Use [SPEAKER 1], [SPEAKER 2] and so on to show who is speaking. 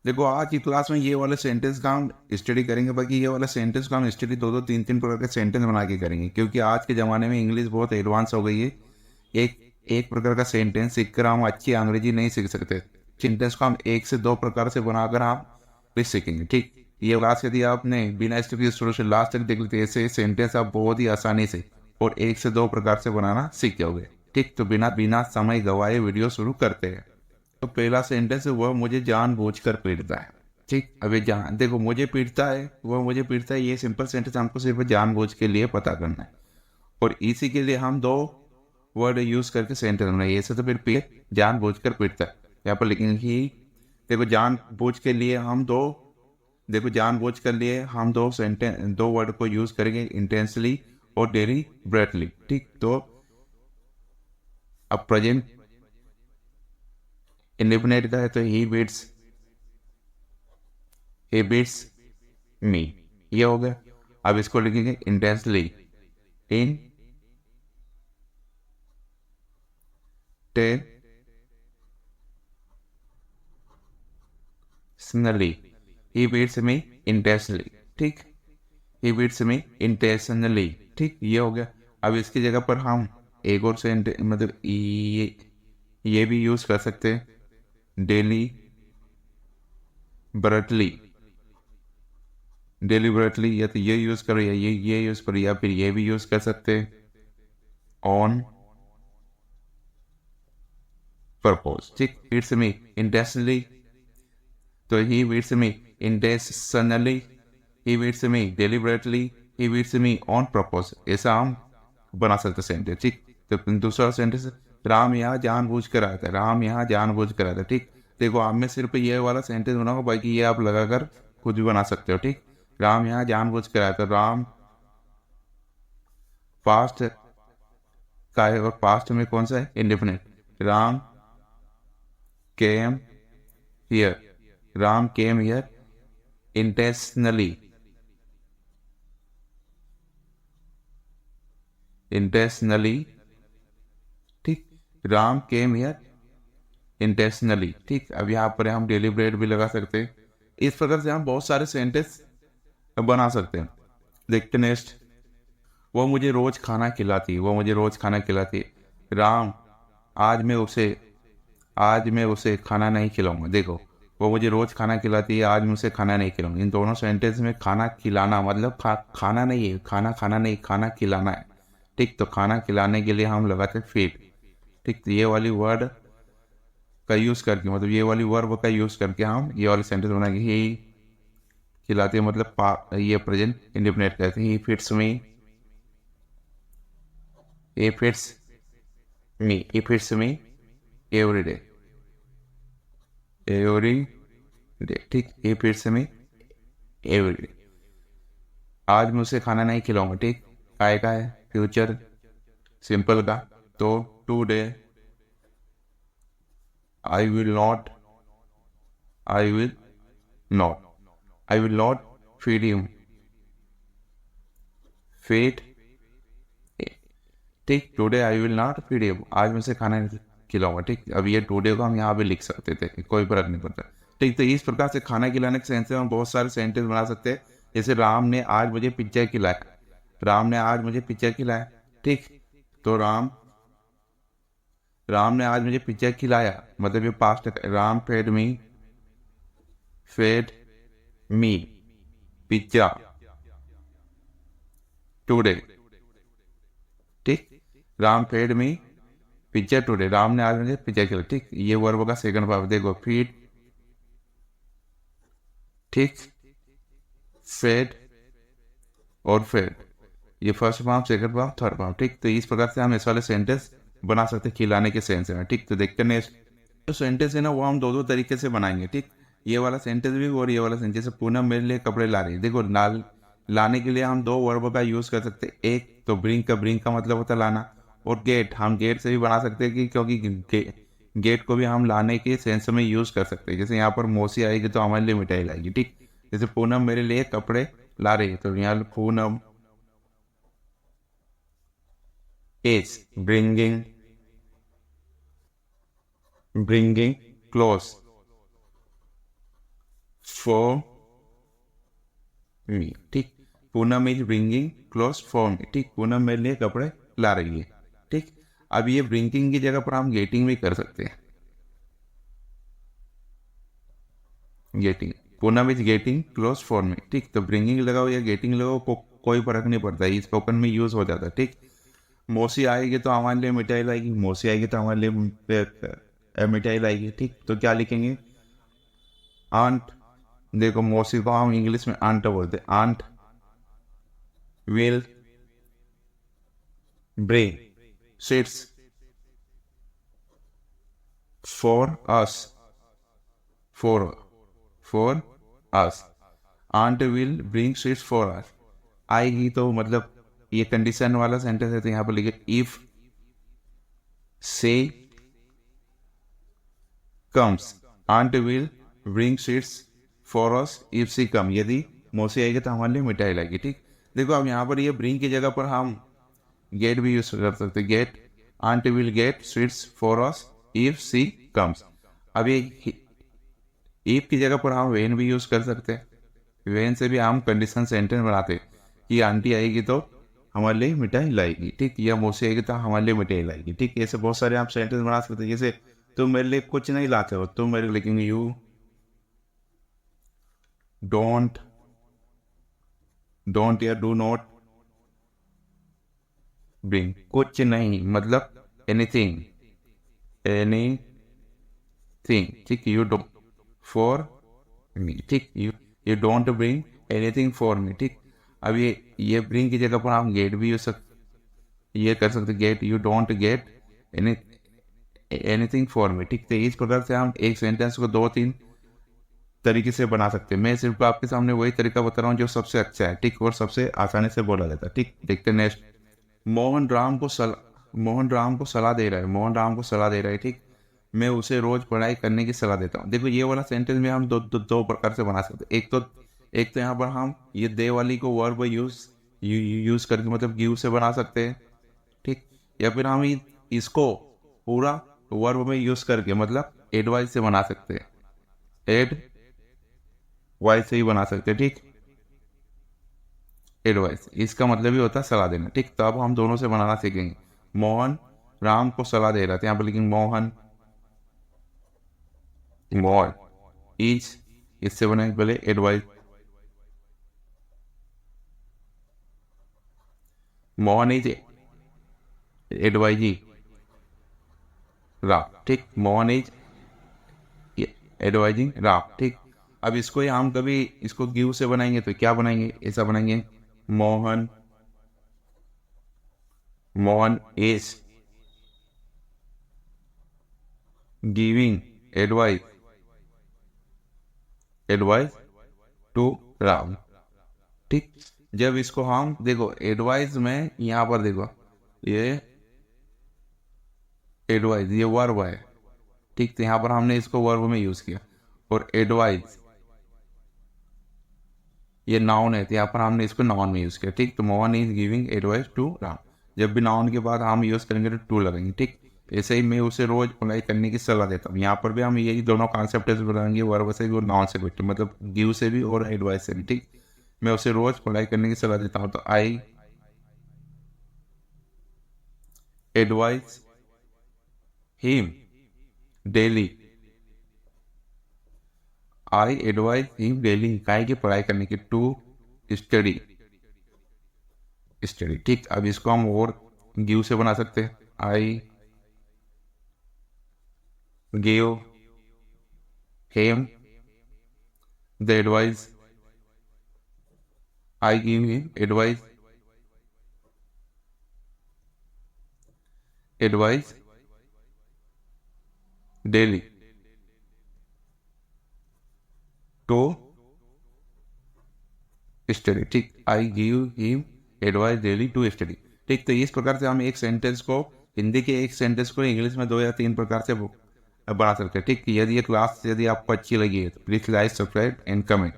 [SPEAKER 1] देखो आज की क्लास में ये वाले सेंटेंस का हम स्टडी करेंगे, बाकी ये वाला सेंटेंस का हम स्टडी दो दो तीन तीन प्रकार के सेंटेंस बना के करेंगे, क्योंकि आज के ज़माने में इंग्लिश बहुत एडवांस हो गई है। एक एक प्रकार का सेंटेंस सीखकर हम अच्छी अंग्रेजी नहीं सीख सकते। सेंटेंस को हम एक से दो प्रकार से बनाकर हम भी सीखेंगे। ठीक, ये क्लास यदि आपने बिना स्किप किए शुरू से लास्ट तक देख ली तो ऐसे सेंटेंस आप बहुत ही आसानी से और एक से दो प्रकार से बनाना सीख जाओगे। ठीक, तो बिना बिना समय गवाए वीडियो शुरू करते हैं। तो पहला सेंटेंस है, वह मुझे जानबूझकर पीटता है। ठीक, अभी जान देखो, मुझे पीटता है, वह मुझे पीटता है, ये सिंपल सेंटेंस हमको सिर्फ जानबूझ के लिए पता करना है। और इसी के लिए हम दो वर्ड यूज करके सेंटेंस बनाएंगे। ऐसे तो फिर जानबूझकर पीटता है, यहाँ पर लिखेंगे कि देखो जानबूझ के लिए हम दो देखो जानबूझ कर लिए हम दो सेंटेंस दो वर्ड को यूज करेंगे, इंटेंसली और डेलिबरेटली। ठीक, तो अब प्रेजेंट इंडिफिनिट का है तो ही बीट्स मी, ये हो गया। अब इसको लिखेंगे intensely, intentionally, he beats me intentionally. ठीक, ही बीट्स मी इंटेंशनली। ठीक, ये हो गया। अब इसकी जगह पर हम एक और मतलब ये भी यूज कर सकते हैं, डेलीबरेटली। डेलिबरेटली या तो ये यूज करो या ये यूज करो, या फिर ये भी यूज कर सकते हैं, ऑन पर्पज। ठीक, बीट्स मी इंटेंशनली, तो he beats me intentionally, he beats me deliberately, he beats me on purpose, ऐसा हम बना सकते सेंटेंस। ठीक, तो दूसरा सेंटेंस, राम यहाँ जानबूझ कर आया था। राम यहाँ जानबूझ कर आया था। ठीक, देखो आप में सिर्फ ये वाला सेंटेंस बनाओ, बाकी ये आप लगाकर खुद भी बना सकते हो। ठीक, राम यहाँ जानबूझ कर आया था। राम पास्ट का है और पास्ट में कौन सा है, indefinite. Ram came here, Ram came here intentionally, intentionally. ठीक, राम केम हियर इंटेंशनली। ठीक, अब यहाँ पर हम डेलिब्रेट भी लगा सकते हैं। इस प्रकार से हम बहुत सारे सेंटेंस बना सकते हैं। देखते नेक्स्ट, वो मुझे रोज खाना खिलाती, वो मुझे रोज खाना खिलाती। राम आज मैं उसे आज मैं उसे खाना नहीं खिलाऊंगा। देखो, वो मुझे रोज खाना खिलाती है, आज मैं उसे खाना नहीं खिलाऊंगा। इन दोनों सेंटेंस में खाना खिलाना मतलब खाना नहीं है, खाना नहीं, खाना खिलाना है। ठीक, तो खाना खिलाने के लिए हम लगाते हैं फीड। ठीक, तो ये वाली वर्ड का यूज करके, मतलब ये वाली वर्ब का यूज करके हम ये वाले सेंटेंस बनाएंगे। ही खिलाते हैं मतलब ये प्रेजेंट इंडिफिनिट कहते हैं। He fits me, he fits he fits me every day, every day। ठीक, he fits me every day। आज मैं उसे खाना नहीं खिलाऊंगा। ठीक, काय का है, फ्यूचर सिंपल का, तो today I will not I will not I will not feed him, feed. ठीक, today I will not feed him, आज मैं उसे खाना नहीं खिलाऊंगा। ठीक, अब ये टुडे को हम यहाँ पे लिख सकते थे, कोई फर्क नहीं पड़ता। ठीक, तो इस प्रकार से खाना खिलाने के सेंस में हम बहुत सारे सेंटेंस बना सकते हैं। जैसे राम ने आज मुझे पिज्जा खिलाया, राम ने आज मुझे पिज्जा खिलाया। ठीक, तो राम ने आज मुझे पिज्जा खिलाया, मतलब ये पास्ट है। Ram fed me pizza today. ठीक, Ram fed me pizza today, Ram ने आज मुझे पिज्जा खिलाया। ठीक, ये वर्ब का सेकंड पार्ट देखो, फीड, ठीक, फेड और फेड, ये first form, second form, third form. ठीक, तो इस प्रकार से हम इस वाले सेंटेंस बना सकते हैं खिलाने के सेंस में। ठीक, तो देखते हैं जो सेंटेंस है ना, वो हम दो दो तरीके से बनाएंगे। ठीक, ये वाला सेंटेंस भी और ये वाला सेंटेंस। जैसे पूनम मेरे लिए कपड़े ला रही है, देखो लाने के लिए हम दो वर्ब का यूज कर सकते हैं। एक तो ब्रिंग का मतलब होता है लाना, और गेट हम गेट से भी बना सकते हैं कि क्योंकि गेट को भी हम लाने के सेंस में यूज कर सकते हैं। जैसे यहाँ पर मौसी आएगी तो हमारे लिए मिठाई लाएगी। ठीक, जैसे पूनम मेरे लिए कपड़े ला रही है, तो यहाँ Poonam is bringing clothes for me, ठीक। Poonam is bringing clothes for me, ठीक। पूनम मेरे लिए कपड़े ला रही है, ठीक। अब ये ब्रिंगिंग की जगह पर हम गेटिंग भी कर सकते हैं। Getting, Poonam is getting clothes for me, ठीक। तो ब्रिंगिंग लगाओ या गेटिंग लगाओ कोई फर्क नहीं पड़ता, ये स्पोकन में यूज हो जाता है, ठीक। मौसी आएगी तो हमारे लिए मिठाई लाएगी, मौसी आएगी तो हमारे लिए मिठाई लाएगी, ठीक। तो क्या लिखेंगे? आंट। देखो मौसी को हम इंग्लिश में आंट बोलते हैं। Aunt will bring sweets for us, for us. Aunt will bring sweets for us. आएगी तो मतलब ये कंडीशन वाला सेंटेंस है, तो यहाँ पर लिखे if she comes aunt will bring sweets for us if she come. यदि मौसी आएगी तो हमारे लिए मिठाई लाएगी, ठीक। देखो अब यहाँ पर ये ब्रिंग की जगह पर हम गेट भी यूज कर सकते हैं। Get, aunt will get sweets for us if she comes. अब ये इफ की जगह पर हम वेन भी यूज कर सकते हैं। वेन से भी हम कंडीशन सेंटेंस बनाते हैं कि आंटी आएगी तो हमारे लिए मिठाई लाएगी, ठीक। या मौसी आएगी तो हमारे लिए मिठाई लाएगी, ठीक। ऐसे बहुत सारे आप सेंटेंस बना सकते हैं। जैसे तुम मेरे लिए कुछ नहीं लाते हो, तुम मेरे लिए लिखेंगे यू डोंट या डू नॉट ब्रिंग। कुछ नहीं मतलब एनीथिंग, ठीक। यू डोंट फॉर मी, ठीक। You don't bring anything for me, ठीक। अब ये ब्रिंग की जगह पर हम गेट भी ये कर सकते, get, you don't get anything for me, ठीक। तो इस प्रकार से हम एक सेंटेंस को 2-3 तरीके से बना सकते हैं। मैं सिर्फ आपके सामने वही तरीका बता रहा हूँ जो सबसे अच्छा है, ठीक, और सबसे आसानी से बोला जाता है, ठीक। देखते हैं नेक्स्ट। मोहन राम को सलाह दे रहा है। मोहन राम को सलाह दे रहा है, ठीक। मैं उसे रोज पढ़ाई करने की सलाह देता हूँ। देखो ये वाला सेंटेंस में हम दो प्रकार से बना सकते हैं। एक तो यहाँ पर हम ये दे वाली को वर्ब यूज करके मतलब गिव से बना सकते हैं, ठीक। या फिर हम इसको पूरा वर्ब में यूज करके मतलब एडवाइस से बना सकते हैं। एडवाइस से ही बना सकते हैं, ठीक। एडवाइस इसका मतलब ही होता है सलाह देना, ठीक। तो अब हम दोनों से बनाना सीखेंगे। मोहन राम को सलाह दे रहा था, यहाँ पर लिखेंगे मोहन इज, इससे बनेंगे पहले advice. Mohan is advising Ram, ठीक। मोहन इज एडवाइजिंग राम, ठीक। अब इसको हम कभी इसको गिव से बनाएंगे तो क्या बनाएंगे? ऐसा बनाएंगे Mohan is giving advice to Ram, ठीक। जब इसको हम देखो एडवाइस में यहां पर देखो ये एडवाइस ये वर्ब है, ठीक। तो यहां पर हमने इसको वर्ब में यूज किया। और एडवाइस ये नाउन है, तो यहाँ पर हमने इसको नाउन में यूज किया, ठीक। तो Mohan is giving advice to Ram. जब भी नाउन के बाद हम यूज करेंगे तो टू लगाएंगे, ठीक। ऐसे ही मैं उसे रोज पढ़ाई करने की सलाह देता हूँ। यहाँ पर भी हम यही दोनों कॉन्सेप्ट बनाएंगे, वर्ब से भी और नाउन से भी, मतलब गिव से भी और एडवाइस से भी, ठीक। मैं उसे रोज पढ़ाई करने की सलाह देता हूँ, तो आई एडवाइस हिम डेली। आई एडवाइस हिम डेली काय की पढ़ाई करने की, टू स्टडी, ठीक। अब इसको हम और गिव से बना सकते हैं। I give him the advice, I give him advice daily to study, ठीक। I give him advice daily to study, ठीक। तो इस प्रकार से हम एक सेंटेंस को हिंदी के एक सेंटेंस को इंग्लिश में 2 या 3 प्रकार से बना सकते हैं, ठीक। यदि ये क्लास यदि आपको अच्छी लगी है तो please like, subscribe and comment.